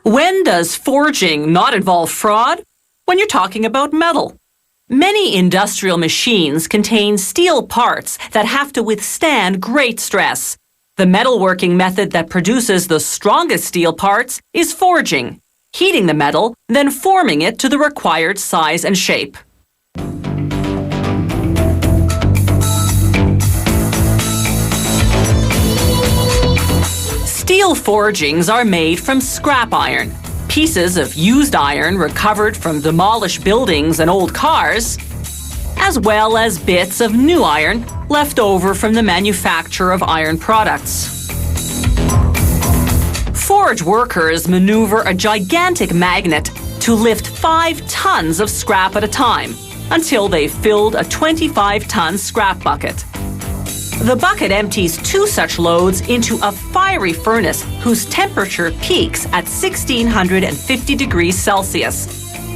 When does forging not involve fraud? When you're talking about metal. Many industrial machines contain steel parts that have to withstand great stress. The metalworking method that produces the strongest steel parts is forging, heating the metal, then forming it to the required size and shape. Steel forgings are made from scrap iron, pieces of used iron recovered from demolished buildings and old cars, as well as bits of new iron left over from the manufacture of iron products. Forge workers maneuver a gigantic magnet to lift 5 tons of scrap at a time until they've filled a 25-ton scrap bucket. The bucket empties 2 such loads into a fiery furnace whose temperature peaks at 1650 degrees Celsius.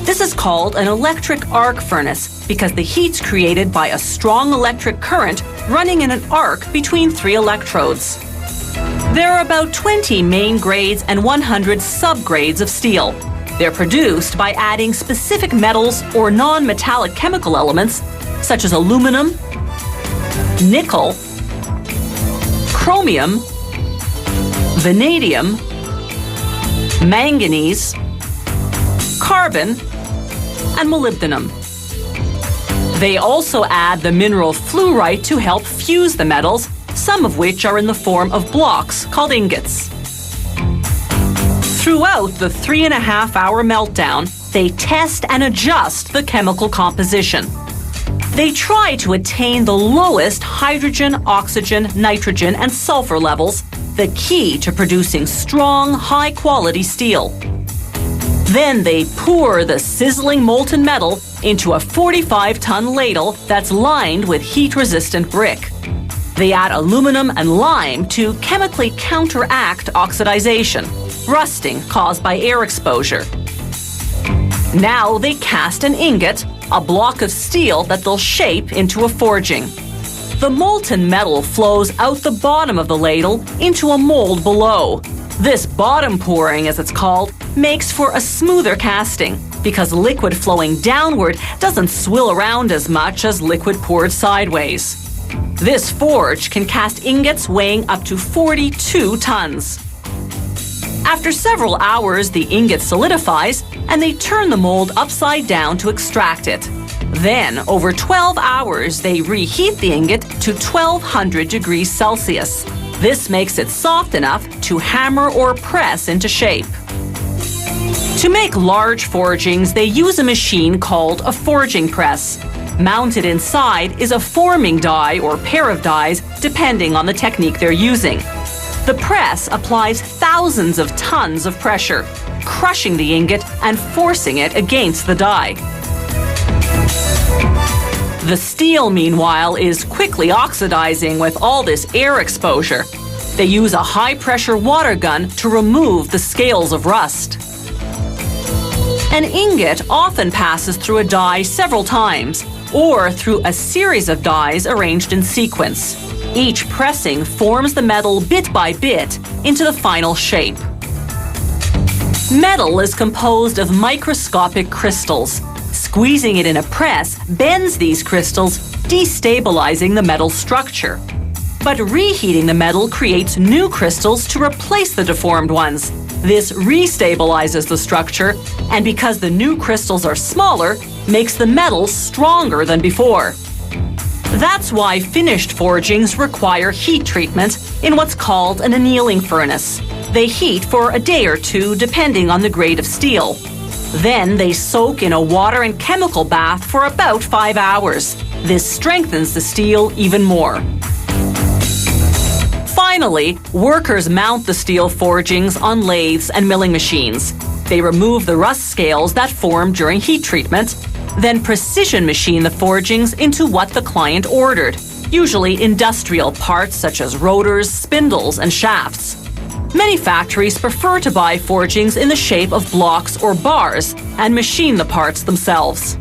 This is called an electric arc furnace because the heat's created by a strong electric current running in an arc between 3 electrodes. There are about 20 main grades and 100 subgrades of steel. They're produced by adding specific metals or non-metallic chemical elements such as aluminum, nickel, chromium, vanadium, manganese, carbon, and molybdenum. They also add the mineral fluorite to help fuse the metals, some of which are in the form of blocks called ingots. Throughout the 3.5-hour meltdown, they test and adjust the chemical composition. They try to attain the lowest hydrogen, oxygen, nitrogen, and sulfur levels, the key to producing strong, high-quality steel. Then they pour the sizzling molten metal into a 45-ton ladle that's lined with heat-resistant brick. They add aluminum and lime to chemically counteract oxidization, rusting caused by air exposure. Now they cast an ingot, a block of steel that they'll shape into a forging. The molten metal flows out the bottom of the ladle into a mold below. This bottom pouring, as it's called, makes for a smoother casting because liquid flowing downward doesn't swill around as much as liquid poured sideways. This forge can cast ingots weighing up to 42 tons. After several hours, the ingot solidifies and they turn the mold upside down to extract it. Then, over 12 hours, they reheat the ingot to 1200 degrees Celsius. This makes it soft enough to hammer or press into shape. To make large forgings, they use a machine called a forging press. Mounted inside is a forming die or pair of dies, depending on the technique they're using. The press applies thousands of tons of pressure, crushing the ingot and forcing it against the die. The steel, meanwhile, is quickly oxidizing with all this air exposure. They use a high-pressure water gun to remove the scales of rust. An ingot often passes through a die several times, or through a series of dies arranged in sequence. Each pressing forms the metal bit by bit into the final shape. Metal is composed of microscopic crystals. Squeezing it in a press bends these crystals, destabilizing the metal structure. But reheating the metal creates new crystals to replace the deformed ones. This restabilizes the structure, and because the new crystals are smaller, makes the metal stronger than before. That's why finished forgings require heat treatment in what's called an annealing furnace. They heat for a day or 2 depending on the grade of steel. Then they soak in a water and chemical bath for about 5 hours. This strengthens the steel even more. Finally, workers mount the steel forgings on lathes and milling machines. They remove the rust scales that form during heat treatment, then precision machine the forgings into what the client ordered, usually industrial parts such as rotors, spindles, and shafts. Many factories prefer to buy forgings in the shape of blocks or bars and machine the parts themselves.